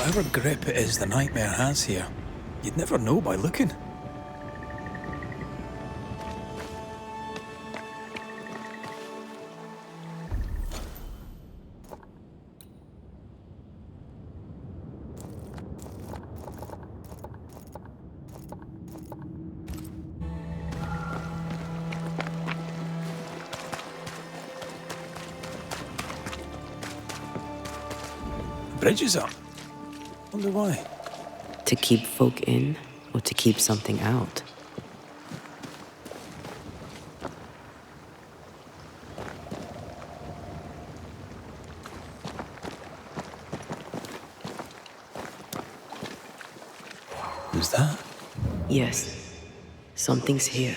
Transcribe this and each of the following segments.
Whatever grip it is the nightmare has here, you'd never know by looking. The bridge is up. Wonder why. To keep folk in, or to keep something out? Who's that? Yes, something's here.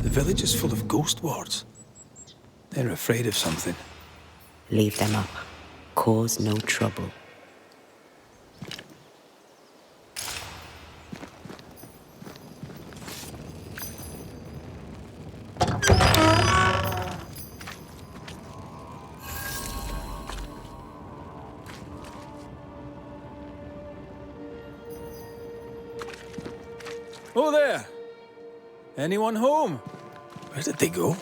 The village is full of ghost wards. They're afraid of something. Leave them up. Cause no trouble. Oh there! Anyone home? Where did they go?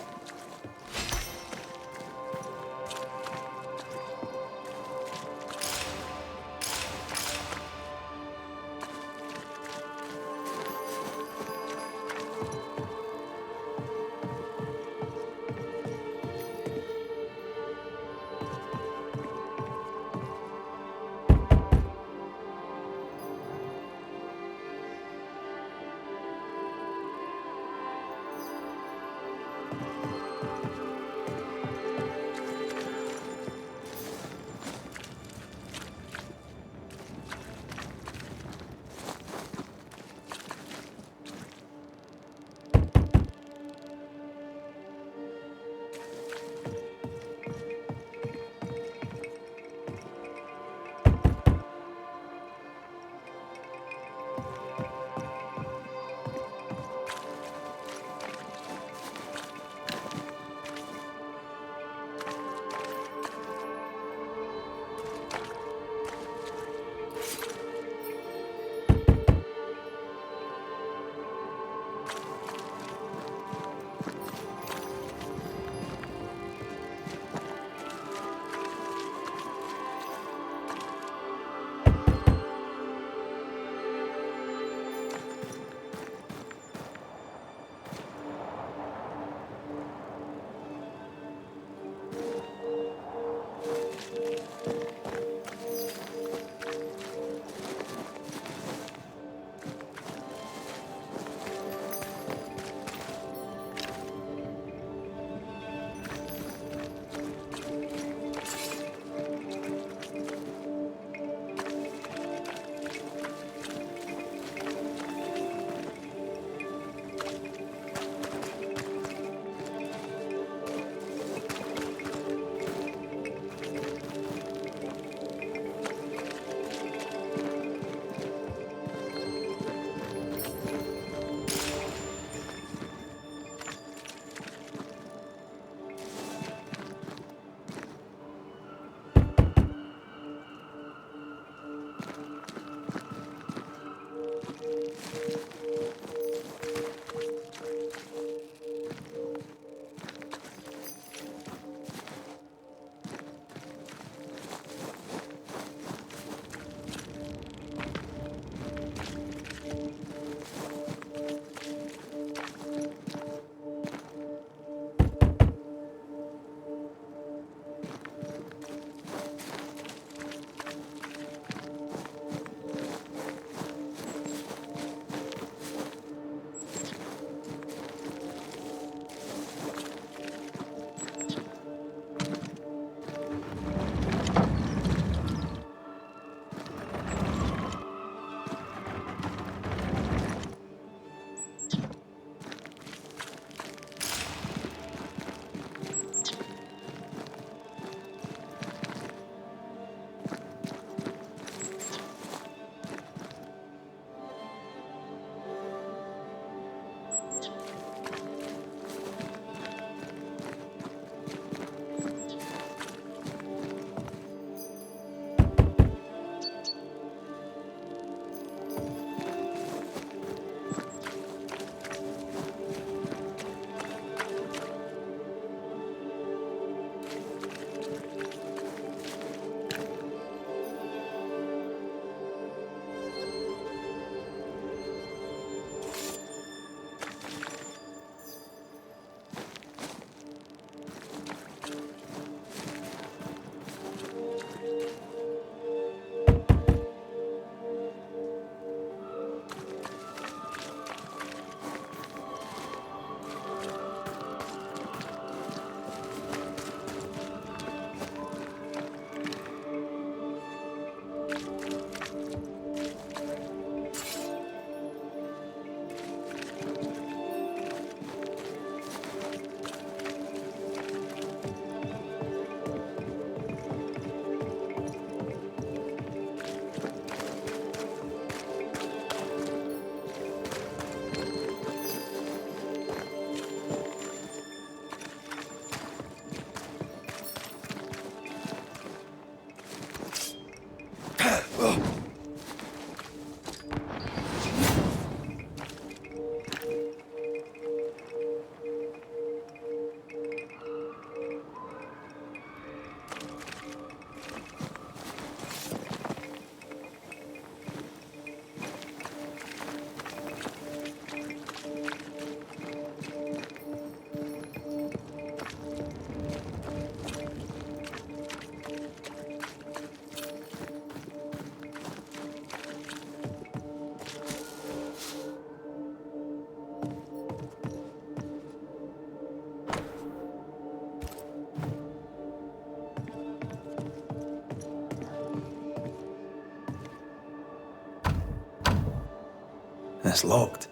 it's locked.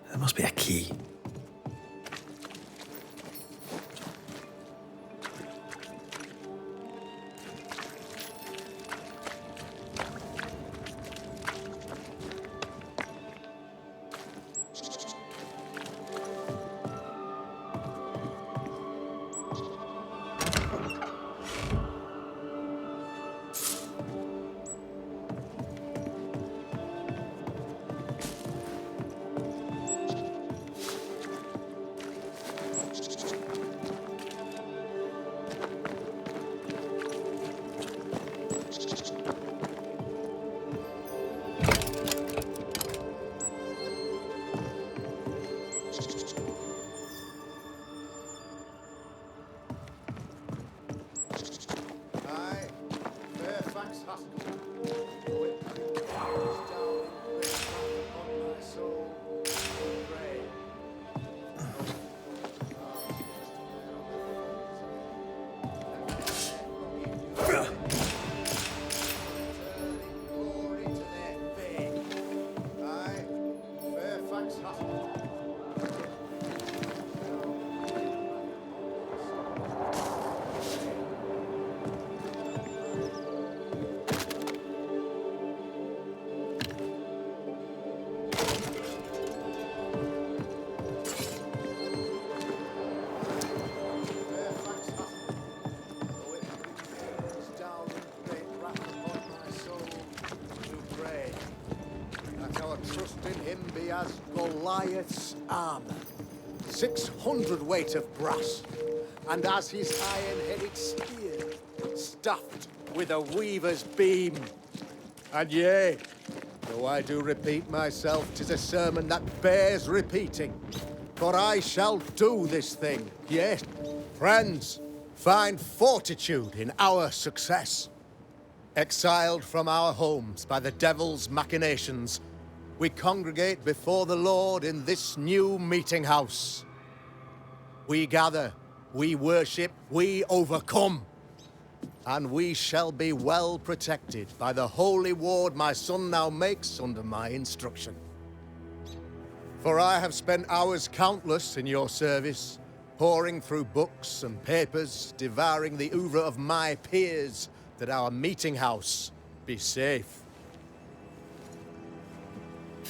There must be a key. As Goliath's armor, 600 weight of brass, and as his iron-headed spear, stuffed with a weaver's beam. And yea, though I do repeat myself, 'tis a sermon that bears repeating. For I shall do this thing, yes. Friends, find fortitude in our success. Exiled from our homes by the devil's machinations, we congregate before the Lord in this new meeting house. We gather, we worship, we overcome. And we shall be well protected by the holy ward my son now makes under my instruction. For I have spent hours countless in your service, poring through books and papers, devouring the oeuvre of my peers, that our meeting house be safe.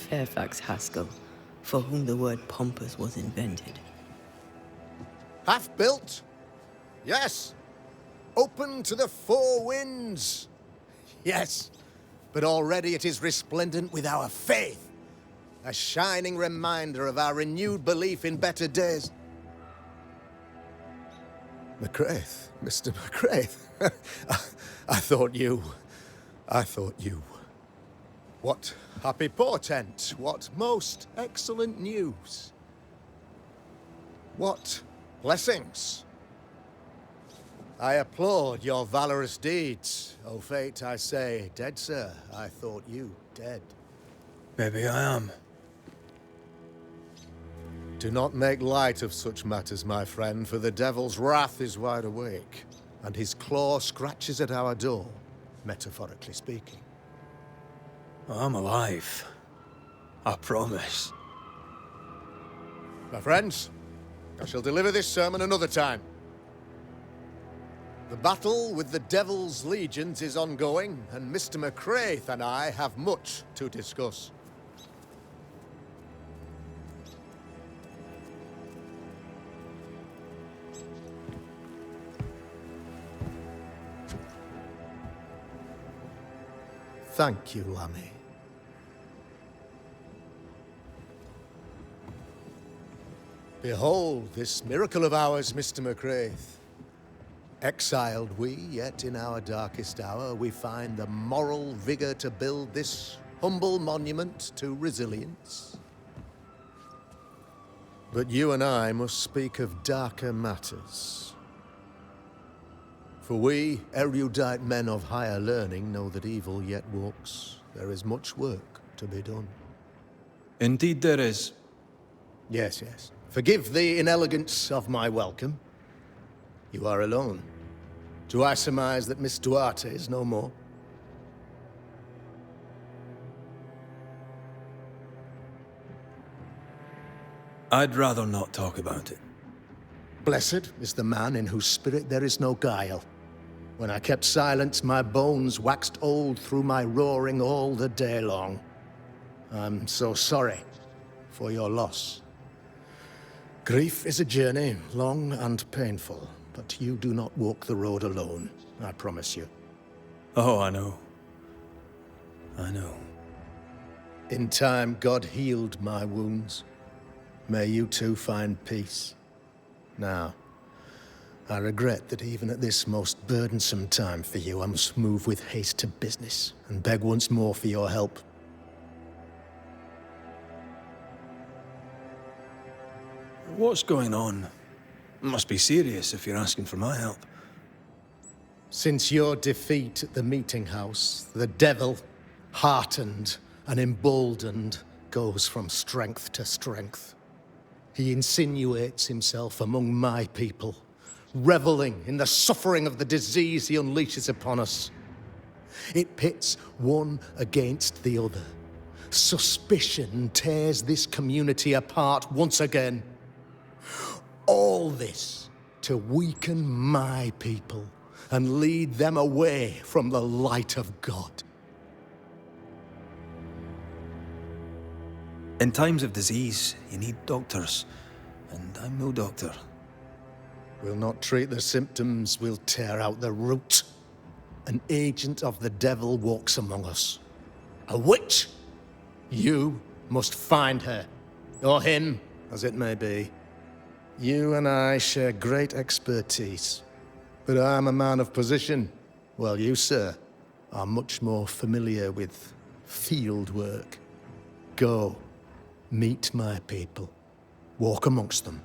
Fairfax Haskell, for whom the word pompous was invented. Half built? Yes. Open to the four winds? Yes. But already it is resplendent with our faith. A shining reminder of our renewed belief in better days. Mac Raith, Mr. Mac Raith. I thought you. What happy portent, what most excellent news. What blessings. I applaud your valorous deeds. O fate, I say, dead sir, I thought you dead. Maybe I am. Do not make light of such matters, my friend, for the devil's wrath is wide awake, and his claw scratches at our door, metaphorically speaking. I'm alive. I promise. My friends, I shall deliver this sermon another time. The battle with the Devil's legions is ongoing, and Mr. Mac Raith and I have much to discuss. Thank you, Lammy. Behold this miracle of ours, Mr. Mac Raith. Exiled we, yet in our darkest hour we find the moral vigor to build this humble monument to resilience. But you and I must speak of darker matters. For we, erudite men of higher learning, know that evil yet walks. There is much work to be done. Indeed there is. Yes, yes. Forgive the inelegance of my welcome. You are alone. Do I surmise that Miss Duarte is no more? I'd rather not talk about it. Blessed is the man in whose spirit there is no guile. When I kept silence, my bones waxed old through my roaring all the day long. I'm so sorry for your loss. Grief is a journey, long and painful, but you do not walk the road alone, I promise you. Oh, I know. I know. In time, God healed my wounds. May you too find peace. Now, I regret that even at this most burdensome time for you, I must move with haste to business and beg once more for your help. What's going on? Must be serious if you're asking for my help. Since your defeat at the meeting house, the devil, heartened and emboldened, goes from strength to strength. He insinuates himself among my people, reveling in the suffering of the disease he unleashes upon us. It pits one against the other. Suspicion tears this community apart once again. All this to weaken my people and lead them away from the light of God. In times of disease, you need doctors, and I'm no doctor. We'll not treat the symptoms, we'll tear out the root. An agent of the devil walks among us. A witch! You must find her, or him, as it may be. You and I share great expertise, but I'm a man of position, while you, sir, are much more familiar with field work. Go, meet my people, walk amongst them.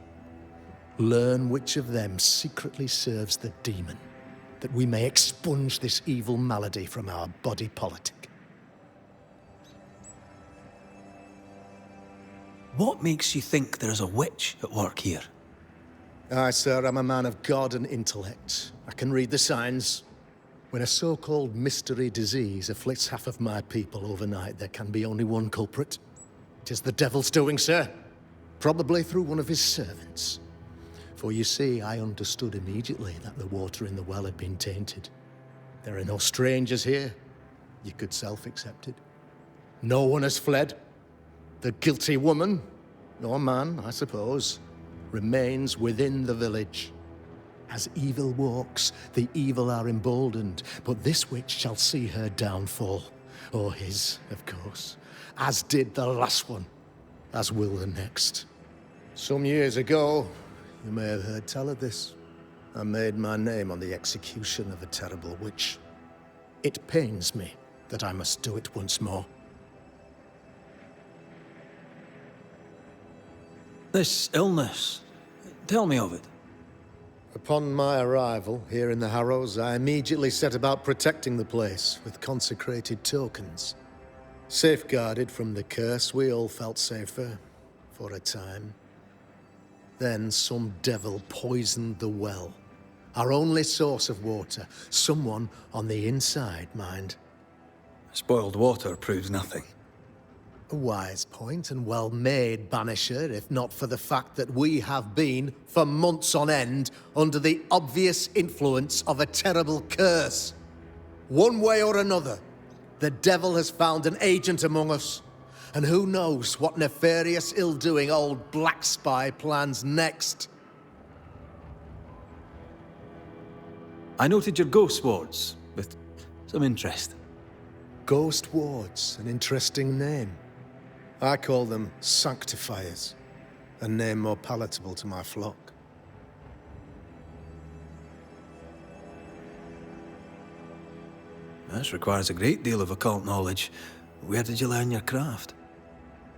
Learn which of them secretly serves the demon, that we may expunge this evil malady from our body politic. What makes you think there's a witch at work here? Aye, sir, I'm a man of God and intellect. I can read the signs. When a so-called mystery disease afflicts half of my people overnight, there can be only one culprit. It is the devil's doing, sir. Probably through one of his servants. For you see, I understood immediately that the water in the well had been tainted. There are no strangers here. You could self-accept it. No one has fled. The guilty woman, or man, I suppose, remains within the village. As evil walks, the evil are emboldened, but this witch shall see her downfall. Or his, of course. As did the last one, as will the next. Some years ago, you may have heard tell of this. I made my name on the execution of a terrible witch. It pains me that I must do it once more. This illness, tell me of it. Upon my arrival here in the Harrows, I immediately set about protecting the place with consecrated tokens. Safeguarded from the curse, we all felt safer, for a time. Then some devil poisoned the well, our only source of water. Someone on the inside, mind. Spoiled water proves nothing. A wise point and well made, Banisher, if not for the fact that we have been, for months on end, under the obvious influence of a terrible curse. One way or another, the devil has found an agent among us. And who knows what nefarious ill-doing old Black Spy plans next. I noted your ghost wards with some interest. Ghost wards, an interesting name. I call them sanctifiers, a name more palatable to my flock. This requires a great deal of occult knowledge. Where did you learn your craft?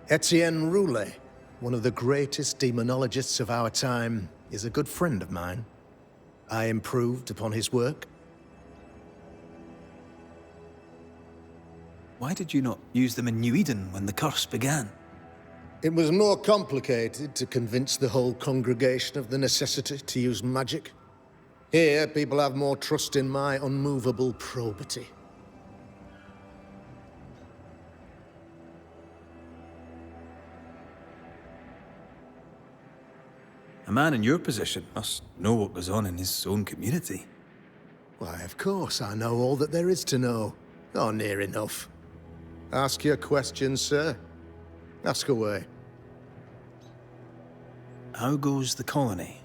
Etienne Roulet, one of the greatest demonologists of our time, is a good friend of mine. I improved upon his work. Why did you not use them in New Eden when the curse began? It was more complicated to convince the whole congregation of the necessity to use magic. Here, people have more trust in my unmovable probity. A man in your position must know what goes on in his own community. Why, of course I know all that there is to know. Or near enough. Ask your questions, sir. Ask away. How goes the colony?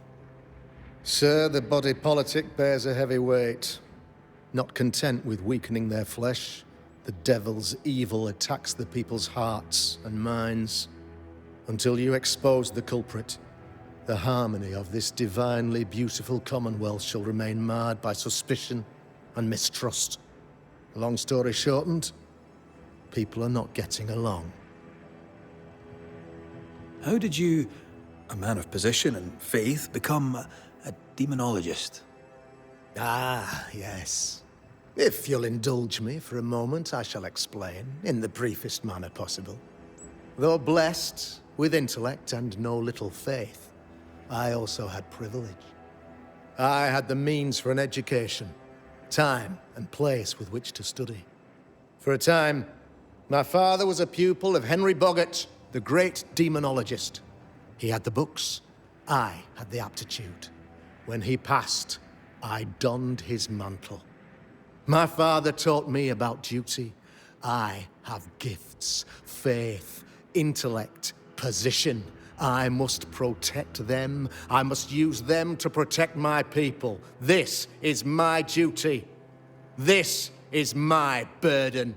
Sir, the body politic bears a heavy weight. Not content with weakening their flesh, the devil's evil attacks the people's hearts and minds. Until you expose the culprit, the harmony of this divinely beautiful commonwealth shall remain marred by suspicion and mistrust. Long story shortened, people are not getting along. How did you, a man of position and faith, become a demonologist? Ah, yes. If you'll indulge me for a moment, I shall explain, in the briefest manner possible. Though blessed with intellect and no little faith, I also had privilege. I had the means for an education, time and place with which to study. For a time, my father was a pupil of Henry Boggart, the great demonologist. He had the books, I had the aptitude. When he passed, I donned his mantle. My father taught me about duty. I have gifts, faith, intellect, position. I must protect them. I must use them to protect my people. This is my duty. This is my burden.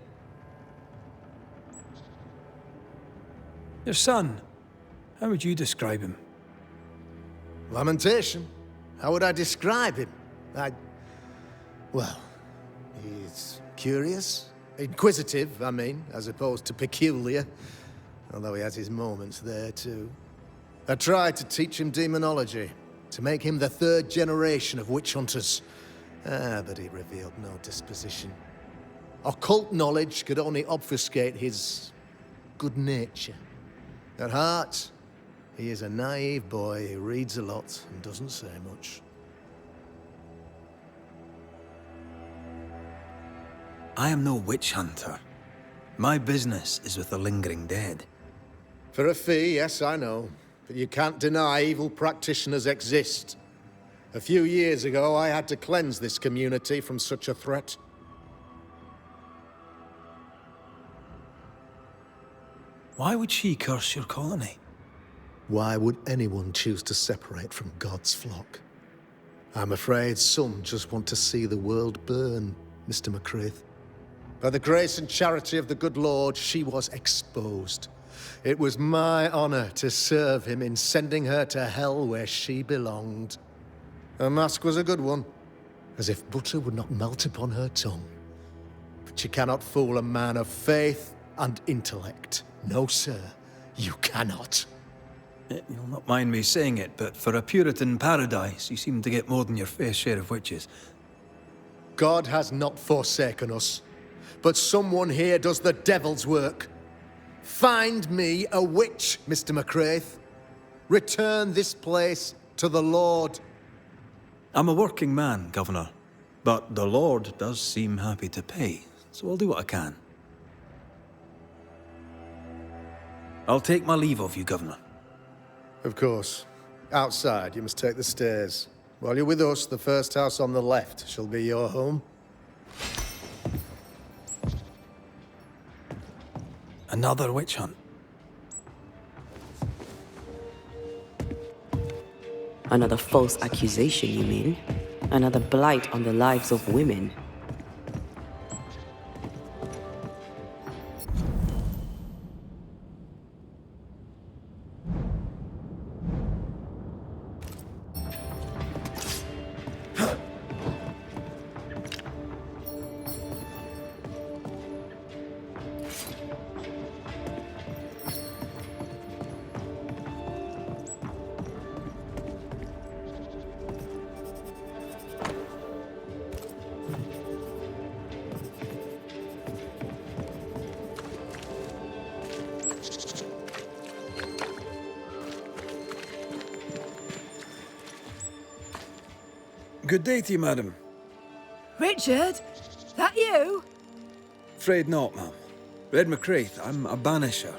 Your son, how would you describe him? Lamentation. How would I describe him? Well, he's curious. Inquisitive, I mean, as opposed to peculiar. Although he has his moments there, too. I tried to teach him demonology, to make him the third generation of witch hunters. But he revealed no disposition. Occult knowledge could only obfuscate his good nature. At heart, he is a naive boy who reads a lot and doesn't say much. I am no witch hunter. My business is with the lingering dead. For a fee, yes, I know. But you can't deny evil practitioners exist. A few years ago, I had to cleanse this community from such a threat. Why would she curse your colony? Why would anyone choose to separate from God's flock? I'm afraid some just want to see the world burn, Mr. Mac Raith. By the grace and charity of the good Lord, she was exposed. It was my honor to serve him in sending her to hell where she belonged. Her mask was a good one, as if butter would not melt upon her tongue. But you cannot fool a man of faith and intellect. No, sir, you cannot. You'll not mind me saying it, but for a Puritan paradise, you seem to get more than your fair share of witches. God has not forsaken us, but someone here does the devil's work. Find me a witch, Mr. Mac Raith. Return this place to the Lord. I'm a working man, Governor, but the Lord does seem happy to pay, so I'll do what I can. I'll take my leave of you, Governor. Of course. Outside, you must take the stairs. While you're with us, the first house on the left shall be your home. Another witch hunt. Another false accusation, you mean? Another blight on the lives of women? Good day to you, madam. Richard? That you? Afraid not, ma'am. Red Mac Raith, I'm a Banisher.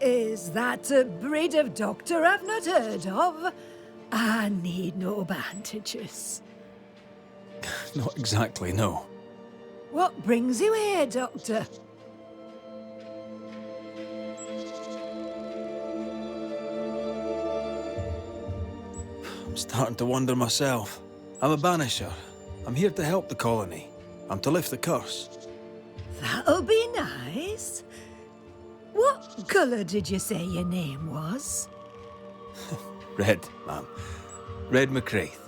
Is that a breed of doctor I've not heard of? I need no bandages. Not exactly, no. What brings you here, Doctor? I'm starting to wonder myself. I'm a Banisher. I'm here to help the colony. I'm to lift the curse. That'll be nice. What colour did you say your name was? Red, ma'am. Red Mac Raith.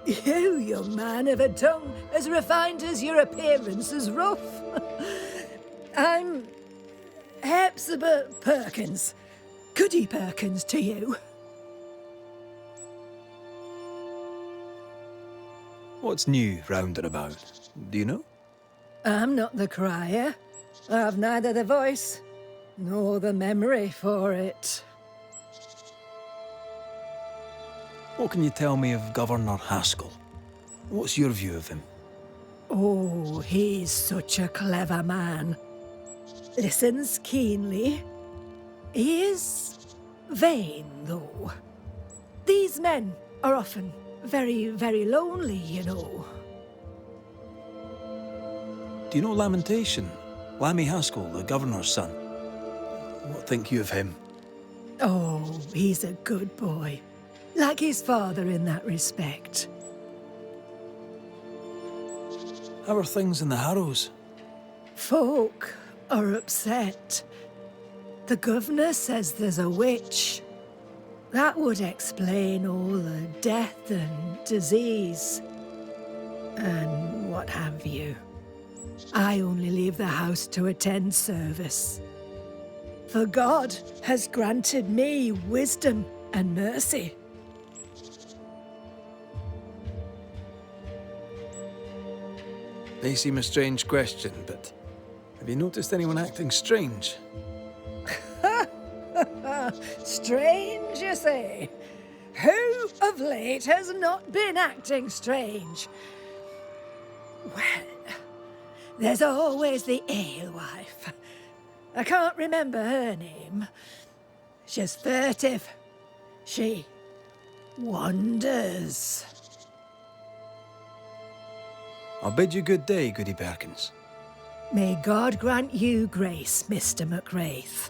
You, young man, have a tongue as refined as your appearance is rough. I'm Hepzibah Perkins. Goody Perkins to you. What's new round and about? Do you know? I'm not the crier. I've neither the voice nor the memory for it. What can you tell me of Governor Haskell? What's your view of him? Oh, he's such a clever man. Listens keenly. He is vain, though. These men are often very, very lonely, you know. Do you know Lamentation? Lammy Haskell, the governor's son. What think you of him? Oh, he's a good boy. Like his father in that respect. How are things in the Harrows? Folk are upset. The governor says there's a witch. That would explain all the death and disease. And what have you. I only leave the house to attend service. For God has granted me wisdom and mercy. May seem a strange question, but have you noticed anyone acting strange? Strange, you say? Who of late has not been acting strange? Well, there's always the alewife. I can't remember her name. She's furtive. She wanders. I'll bid you good day, Goody Perkins. May God grant you grace, Mr. Mac Raith.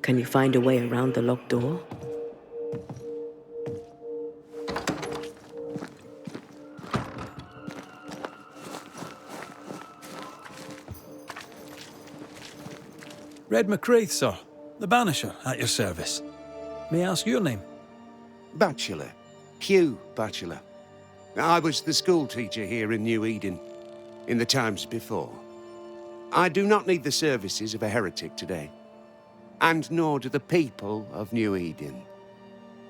Can you find a way around the locked door? Red Mac Raith, sir. The Banisher, at your service. May I ask your name? Bachelor. Hugh Bachelor. I was the school teacher here in New Eden, in the times before. I do not need the services of a heretic today, and nor do the people of New Eden.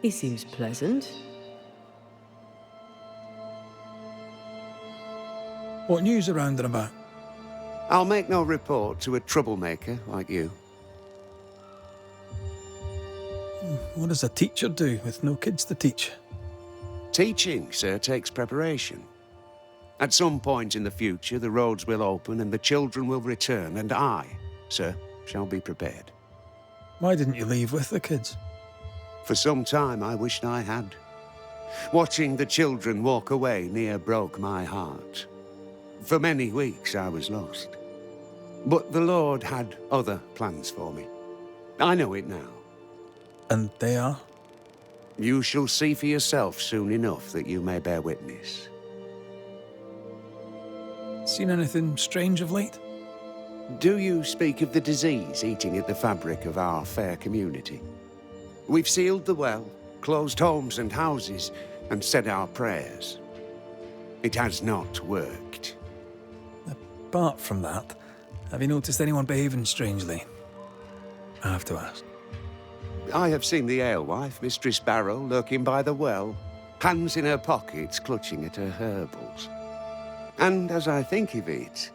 He seems pleasant. What news around and about? I'll make no report to a troublemaker like you. What does a teacher do with no kids to teach? Teaching, sir, takes preparation. At some point in the future, the roads will open and the children will return, and I, sir, shall be prepared. Why didn't you leave with the kids? For some time, I wished I had. Watching the children walk away near broke my heart. For many weeks, I was lost. But the Lord had other plans for me. I know it now. And they are? You shall see for yourself soon enough that you may bear witness. Seen anything strange of late? Do you speak of the disease eating at the fabric of our fair community? We've sealed the well, closed homes and houses, and said our prayers. It has not worked. Apart from that, have you noticed anyone behaving strangely? I have to ask. I have seen the alewife, Mistress Barrow, lurking by the well, hands in her pockets clutching at her herbals. And as I think of it,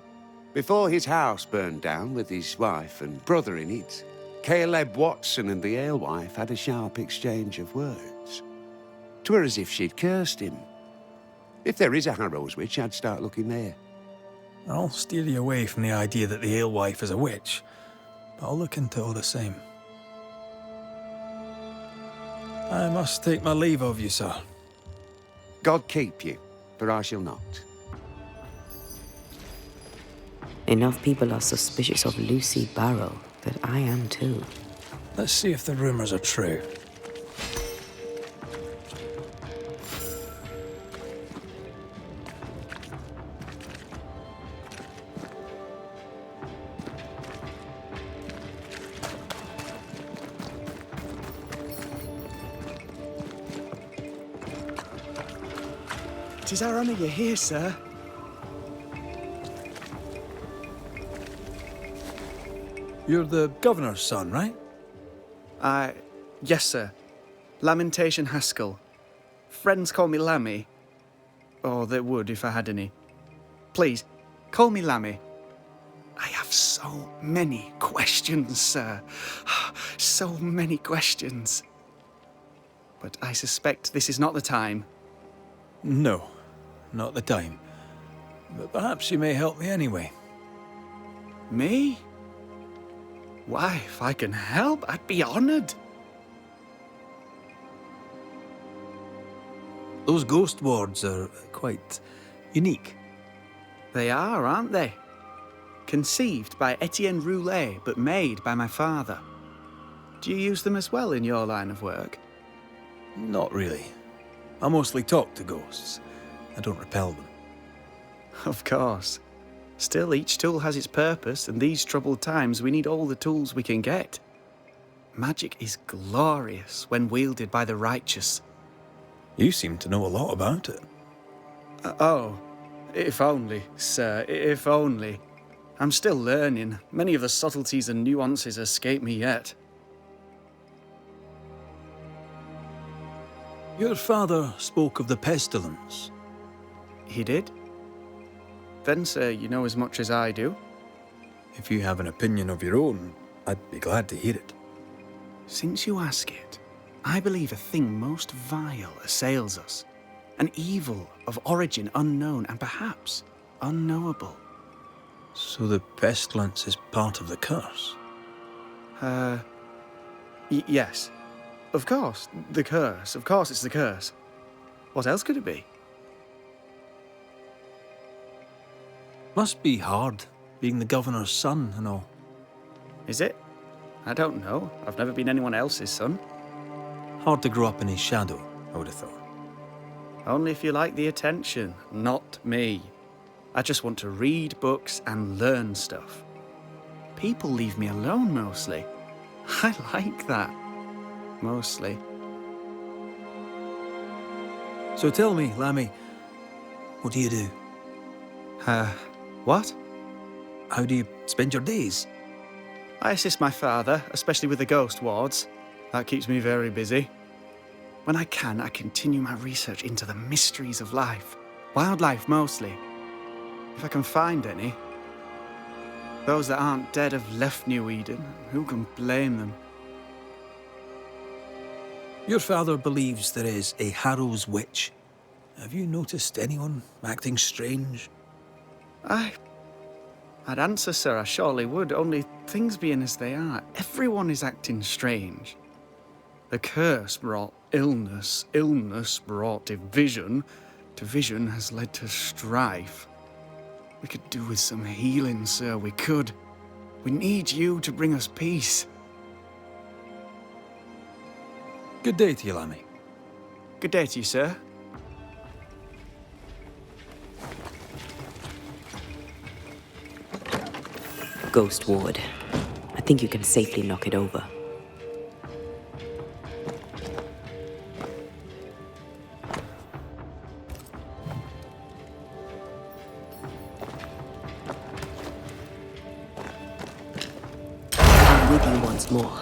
before his house burned down with his wife and brother in it, Caleb Watson and the alewife had a sharp exchange of words. 'Twere as if she'd cursed him. If there is a Harrow's witch, I'd start looking there. I'll steer you away from the idea that the alewife is a witch, but I'll look into it all the same. I must take my leave of you, sir. God keep you, for I shall not. Enough people are suspicious of Lucy Barrow that I am too. Let's see if the rumors are true. Tis our honour you're here, sir. You're the governor's son, right? Yes, sir. Lamentation Haskell. Friends call me Lammy. Or they would if I had any. Please, call me Lammy. I have so many questions, sir. So many questions. But I suspect this is not the time. No, not the time. But perhaps you may help me anyway. Me? Why, if I can help, I'd be honoured. Those ghost wards are quite unique. They are, aren't they? Conceived by Etienne Roulet, but made by my father. Do you use them as well in your line of work? Not really. I mostly talk to ghosts. I don't repel them. Of course. Still, each tool has its purpose, and these troubled times we need all the tools we can get. Magic is glorious when wielded by the righteous. You seem to know a lot about it. Oh, if only, sir, if only. I'm still learning. Many of the subtleties and nuances escape me yet. Your father spoke of the pestilence. He did? Then, sir, you know as much as I do. If you have an opinion of your own, I'd be glad to hear it. Since you ask it, I believe a thing most vile assails us. An evil of origin unknown and perhaps unknowable. So the pestilence is part of the curse? Yes. Of course, the curse. Of course it's the curse. What else could it be? Must be hard, being the governor's son and all. Is it? I don't know. I've never been anyone else's son. Hard to grow up in his shadow, I would have thought. Only if you like the attention, not me. I just want to read books and learn stuff. People leave me alone mostly. I like that. Mostly. So tell me, Lammy, what do you do? What? How do you spend your days? I assist my father, especially with the ghost wards. That keeps me very busy. When I can, I continue my research into the mysteries of life. Wildlife, mostly. If I can find any. Those that aren't dead have left New Eden. Who can blame them? Your father believes there is a Harrow's witch. Have you noticed anyone acting strange? I'd answer, sir, I surely would, only things being as they are, everyone is acting strange. The curse brought illness, illness brought division, division has led to strife. We could do with some healing, sir, we could. We need you to bring us peace. Good day to you, Lammy. Good day to you, sir. Ghost ward. I think you can safely knock it over. I'm with you once more.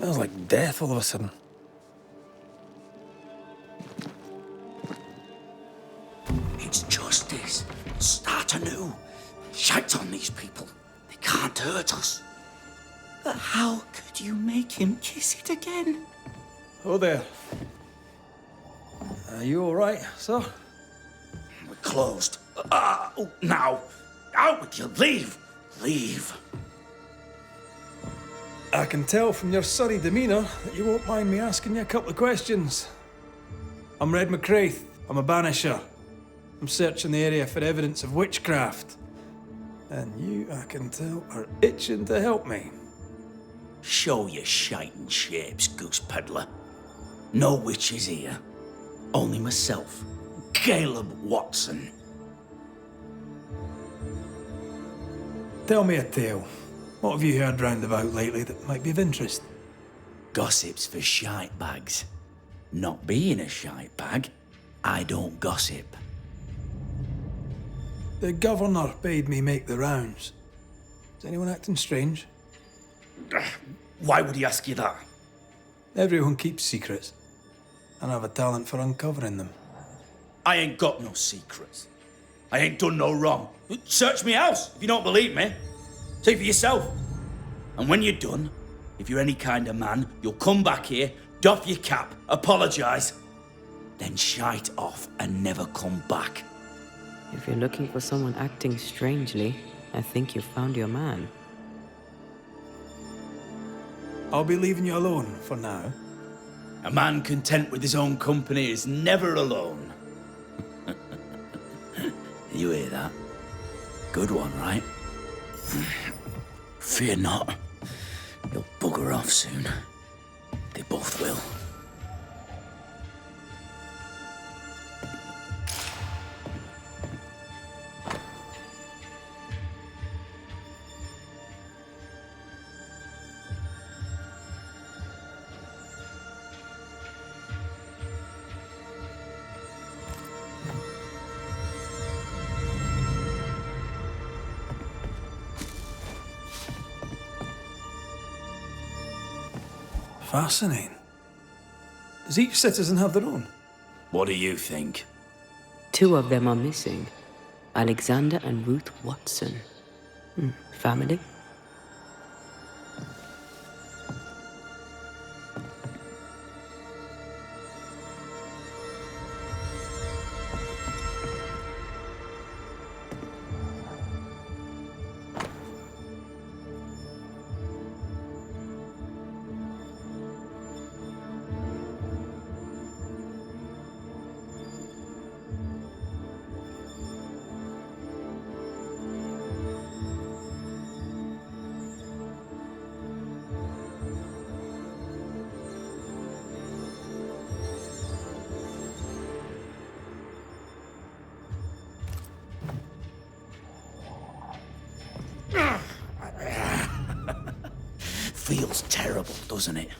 Smells like death all of a sudden. It's justice. Start anew. Shite on these people. They can't hurt us. But how could you make him kiss it again? Oh there. Are you all right, sir? We're closed. Now. Out with you. Leave. Leave. I can tell from your surly demeanour that you won't mind me asking you a couple of questions. I'm Mac Raith. I'm a Banisher. I'm searching the area for evidence of witchcraft. And you, I can tell, are itching to help me. Show your shiting shapes, goose peddler. No witches here. Only myself, Caleb Watson. Tell me a tale. What have you heard round about lately that might be of interest? Gossip's for shite bags. Not being a shite bag, I don't gossip. The governor bade me make the rounds. Is anyone acting strange? Why would he ask you that? Everyone keeps secrets, and I have a talent for uncovering them. I ain't got no secrets. I ain't done no wrong. Search me house if you don't believe me. See for yourself. And when you're done, if you're any kind of man, you'll come back here, doff your cap, apologise, then shite off and never come back. If you're looking for someone acting strangely, I think you've found your man. I'll be leaving you alone for now. A man content with his own company is never alone. You hear that? Good one, right? Fear not. You'll bugger off soon. They both will. Fascinating. Does each citizen have their own? What do you think? 2 of them are missing. Alexander and Ruth Watson. Family? Feels terrible, doesn't it?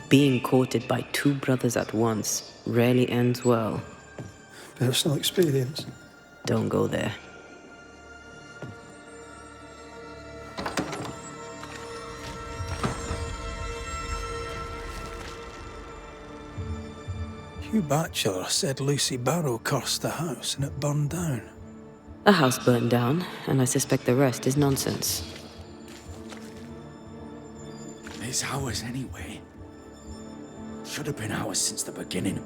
being courted by two brothers at once rarely ends well. Personal experience. Don't go there. Hugh Batchelor said Lucy Barrow cursed the house and it burned down. The house burned down, and I suspect the rest is nonsense. It's ours anyway. Should have been ours since the beginning.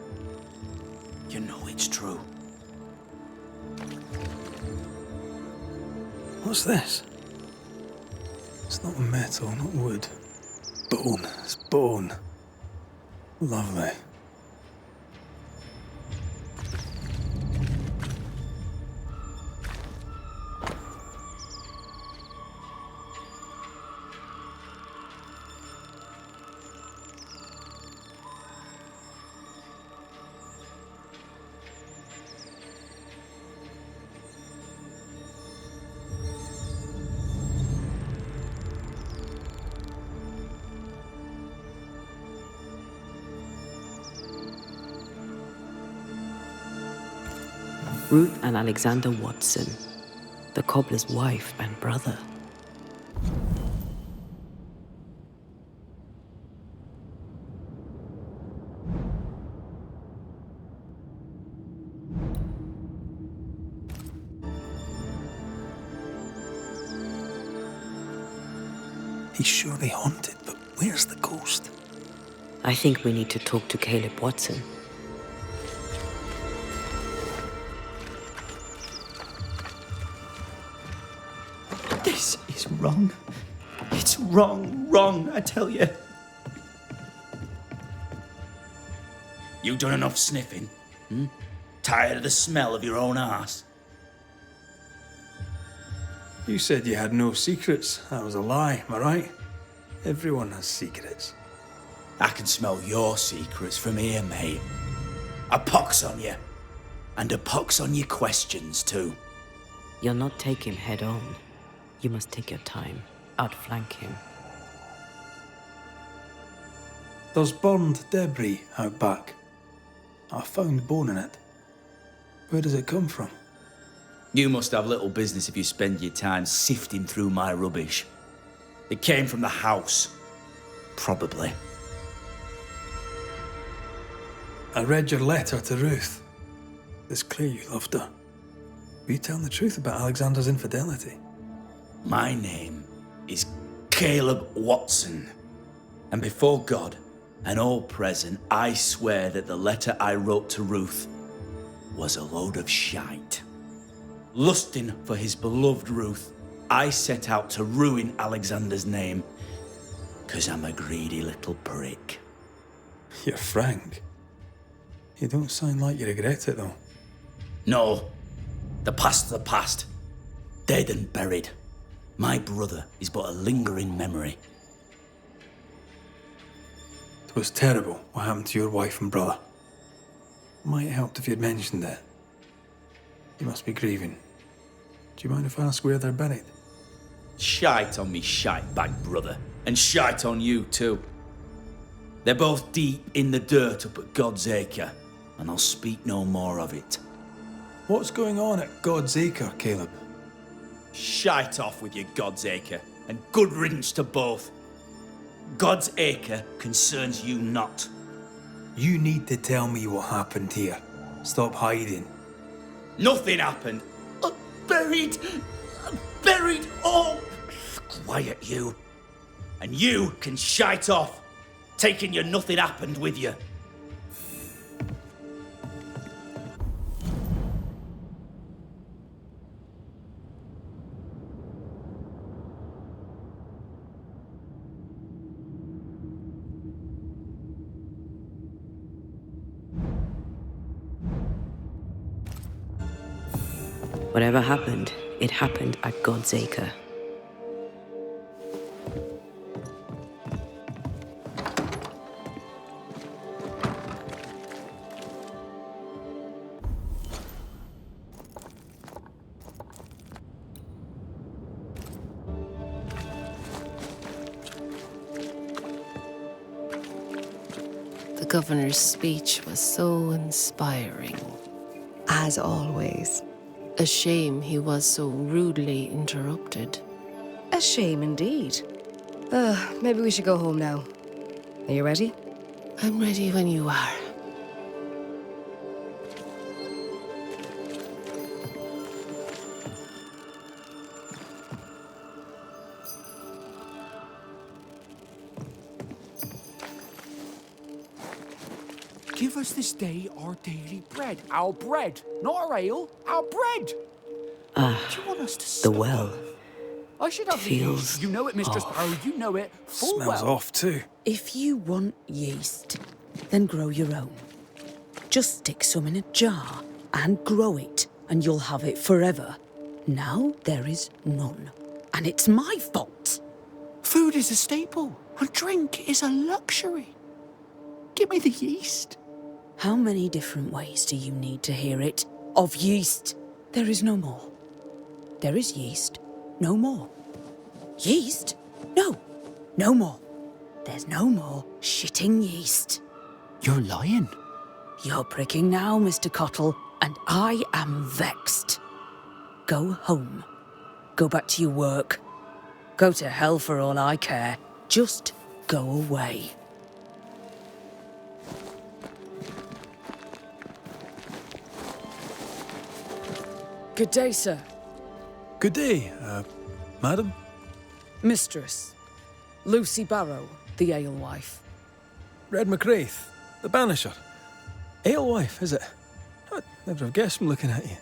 You know it's true. What's this? It's not metal, not wood. Bone. It's bone. Lovely. Ruth and Alexander Watson, the cobbler's wife and brother. He's surely haunted, but where's the ghost? I think we need to talk to Caleb Watson. This is wrong. It's wrong, I tell you. You done enough sniffing? Tired of the smell of your own arse? You said you had no secrets. That was a lie, am I right? Everyone has secrets. I can smell your secrets from here, mate. A pox on you. And a pox on your questions, too. You'll not take him head on. You must take your time, outflank him. There's burned debris out back. I found bone in it. Where does it come from? You must have little business if you spend your time sifting through my rubbish. It came from the house. Probably. I read your letter to Ruth. It's clear you loved her. Were you telling the truth about Alexander's infidelity? My name is Caleb Watson. And before God and all present, I swear that the letter I wrote to Ruth was a load of shite. Lusting for his beloved Ruth, I set out to ruin Alexander's name, 'cause I'm a greedy little prick. You're frank. You don't sound like you regret it, though. No, the past's the past. Dead and buried. My brother is but a lingering memory. It was terrible what happened to your wife and brother. Might have helped if you'd mentioned it. You must be grieving. Do you mind if I ask where they're buried? Shite on me shite bag brother, and shite on you too. They're both deep in the dirt up at God's Acre, and I'll speak no more of it. What's going on at God's Acre, Caleb? Shite off with your God's Acre, and good riddance to both. God's Acre concerns you not. You need to tell me what happened here. Stop hiding. Nothing happened. Buried. Oh, quiet you. And you can shite off, taking your nothing happened with you. Whatever happened, it happened at God's Acre. governor's speech was so inspiring. As always. A shame he was so rudely interrupted. A shame indeed. Maybe we should go home now. Are you ready? I'm ready when you are. Give us this day our daily bread. Our bread, not our ale, our bread. Do you want us to The stop? well. I should have the feels yeast. You know it, Mistress off. Barrow. You know it full Smells well. off too. If you want yeast, then grow your own. Just stick some in a jar and grow it, and you'll have it forever. Now there is none, and it's my fault. Food is a staple, and drink is a luxury. Give me the yeast. How many different ways do you need to hear it? Of yeast, there is no more. There is yeast, no more. Yeast? No, no more. There's no more shitting yeast. You're lying. You're pricking now, Mr. Cottle, and I am vexed. Go home. Go back to your work. Go to hell for all I care. Just go away. Good day, sir. Good day, madam. Mistress. Lucy Barrow, the alewife. Red Mac Raith, the Banisher. Alewife, is it? I'd never have guessed from looking at you.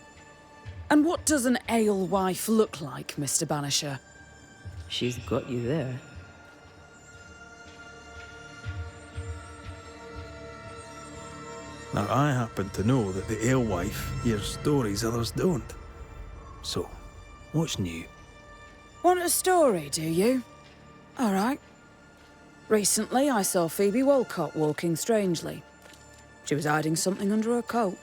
And what does an alewife look like, Mr. Banisher? She's got you there. Now, I happen to know that the alewife hears stories others don't. So, what's new? Want a story, do you? All right. Recently, I saw Phoebe Walcott walking strangely. She was hiding something under her coat.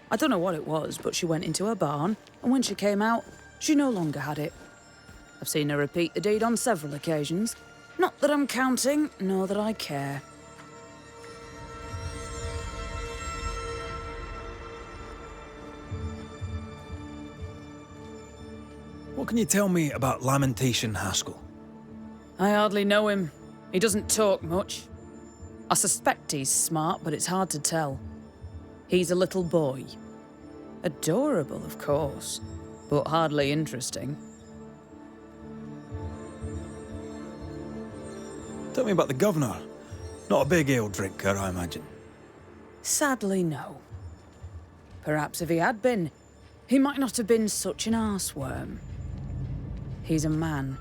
I don't know what it was, but she went into her barn, and when she came out, she no longer had it. I've seen her repeat the deed on several occasions. Not that I'm counting, nor that I care. What can you tell me about Lamentation Haskell? I hardly know him. He doesn't talk much. I suspect he's smart, but it's hard to tell. He's a little boy. Adorable, of course, but hardly interesting. Tell me about the governor. Not a big ale drinker, I imagine. Sadly, no. Perhaps if he had been, he might not have been such an arseworm. He's a man,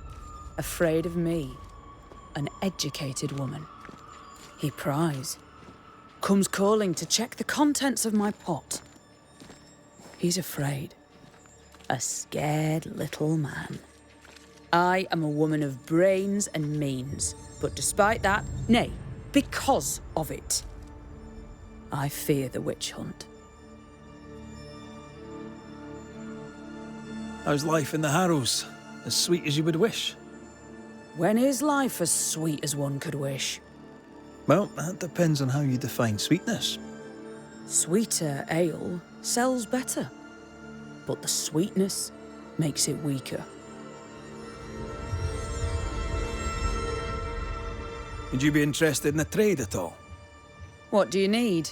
afraid of me, an educated woman. He pries, comes calling to check the contents of my pot. He's afraid, a scared little man. I am a woman of brains and means, but despite that, nay, because of it, I fear the witch hunt. How's life in the Harrows? As sweet as you would wish? When is life as sweet as one could wish? Well, that depends on how you define sweetness. Sweeter ale sells better, but the sweetness makes it weaker. Would you be interested in a trade at all? What do you need?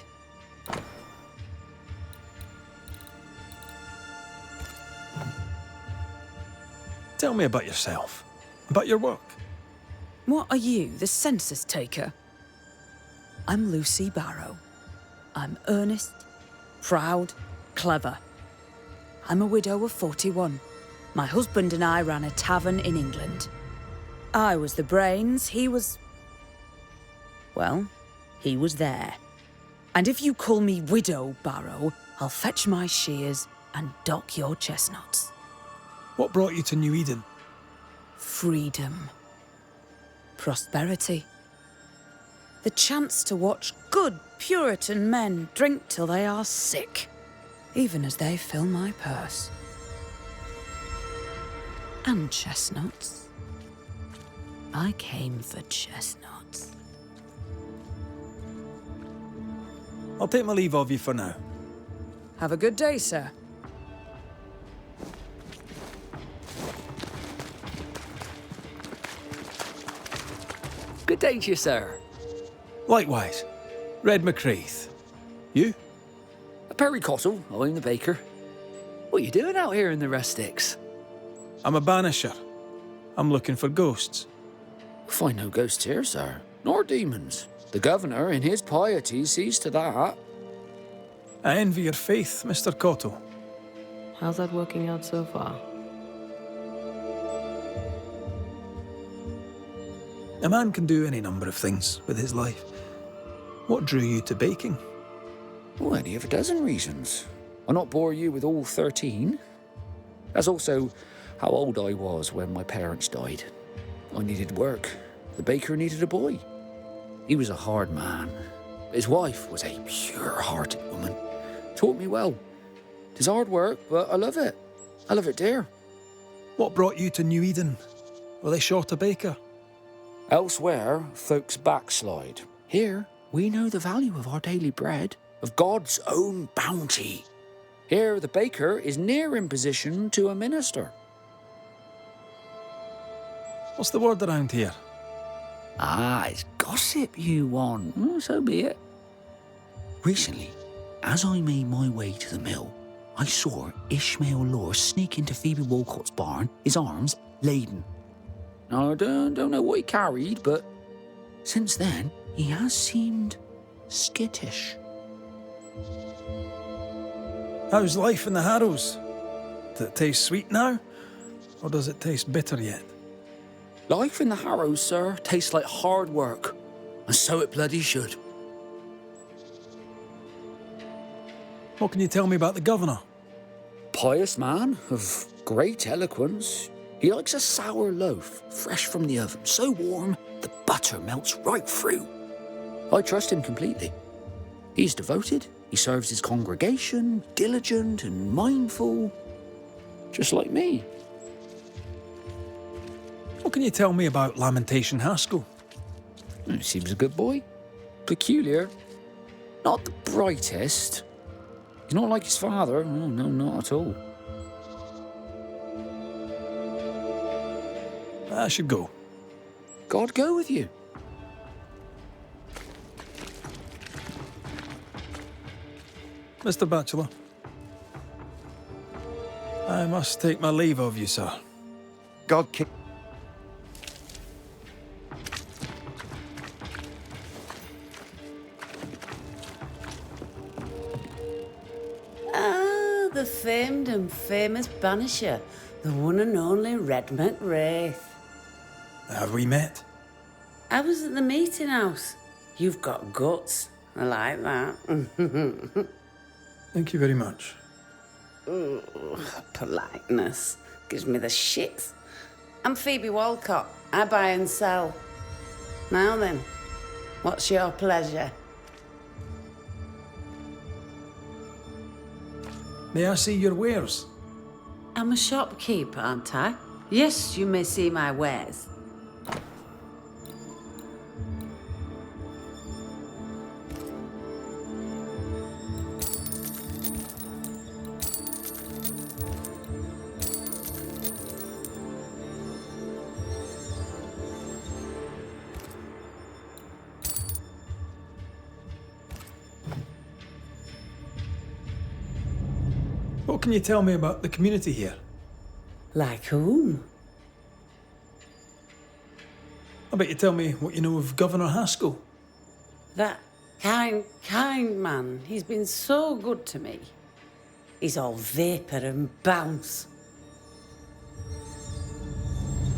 Tell me about yourself, about your work. What are you, the census taker? I'm Lucy Barrow. I'm earnest, proud, clever. I'm a widow of 41. My husband and I ran a tavern in England. I was the brains, he was... well, he was there. And if you call me Widow Barrow, I'll fetch my shears and dock your chestnuts. What brought you to New Eden? Freedom. Prosperity. The chance to watch good Puritan men drink till they are sick, even as they fill my purse. And chestnuts. I came for chestnuts. I'll take my leave of you for now. Have a good day, sir. Good day to you, sir. Likewise. Red Mac Raith. You? Perry Cottle, I'm the baker. What are you doing out here in the rustics? I'm a banisher. I'm looking for ghosts. Find no ghosts here, sir, nor demons. The governor, in his piety, sees to that. I envy your faith, Mr. Cottle. How's that working out so far? A man can do any number of things with his life. What drew you to baking? Oh, any of a dozen reasons. I'll not bore you with all 13. That's also how old I was when my parents died. I needed work. The baker needed a boy. He was a hard man. His wife was a pure-hearted woman. Taught me well. 'Tis hard work, but I love it. I love it, dear. What brought you to New Eden? Were they short a baker? Elsewhere, folks backslide. Here, we know the value of our daily bread, of God's own bounty. Here, the baker is near in position to a minister. What's the word around here? Ah, it's gossip you want. Well, so be it. Recently, as I made my way to the mill, I saw Ishmael Lore sneak into Phoebe Walcott's barn, his arms laden. Now, I don't know what he carried, but since then, he has seemed skittish. How's life in the Harrows? Does it taste sweet now? Or does it taste bitter yet? Life in the Harrows, sir, tastes like hard work. And so it bloody should. What can you tell me about the governor? Pious man of great eloquence. He likes a sour loaf, fresh from the oven, so warm the butter melts right through. I trust him completely. He's devoted, he serves his congregation, diligent and mindful, just like me. What can you tell me about Lamentation Haskell? He seems a good boy. Peculiar. Not the brightest. He's not like his father. Oh, no, not at all. I should go. God go with you. Mr. Bachelor, I must take my leave of you, sir. God keep... Ah, the famed and famous Banisher, the one and only Red Mac Raith. Have we met? I was at the meeting house. You've got guts. I like that. Thank you very much. Ooh, politeness gives me the shits. I'm Phoebe Walcott. I buy and sell. Now then, what's your pleasure? May I see your wares? I'm a shopkeeper, aren't I? Yes, you may see my wares. What can you tell me about the community here? Like whom? I bet you tell me what you know of Governor Haskell. That kind man. He's been so good to me. He's all vapour and bounce.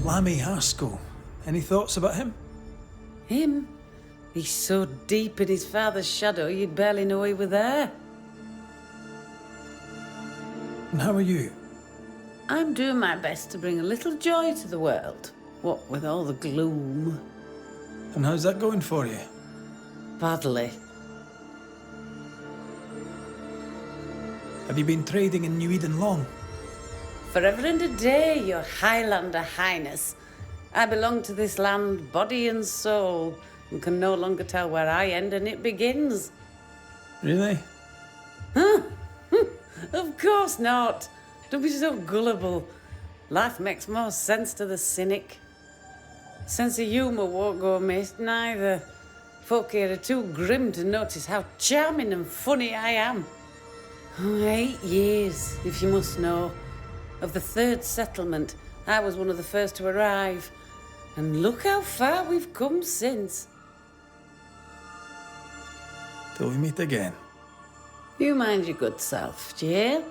Lammy Haskell. Any thoughts about him? Him? He's so deep in his father's shadow, you'd barely know he were there. And how are you? I'm doing my best to bring a little joy to the world. What with all the gloom. And how's that going for you? Badly. Have you been trading in New Eden long? Forever and a day, your Highlander Highness. I belong to this land, body and soul, and can no longer tell where I end and it begins. Really? Of course not. Don't be so gullible. Life makes more sense to the cynic. Sense of humour won't go amiss, neither. Folk here are too grim to notice how charming and funny I am. 8 years, if you must know. Of the third settlement, I was one of the first to arrive. And look how far we've come since. Till we meet again. You mind your good self, do you hear?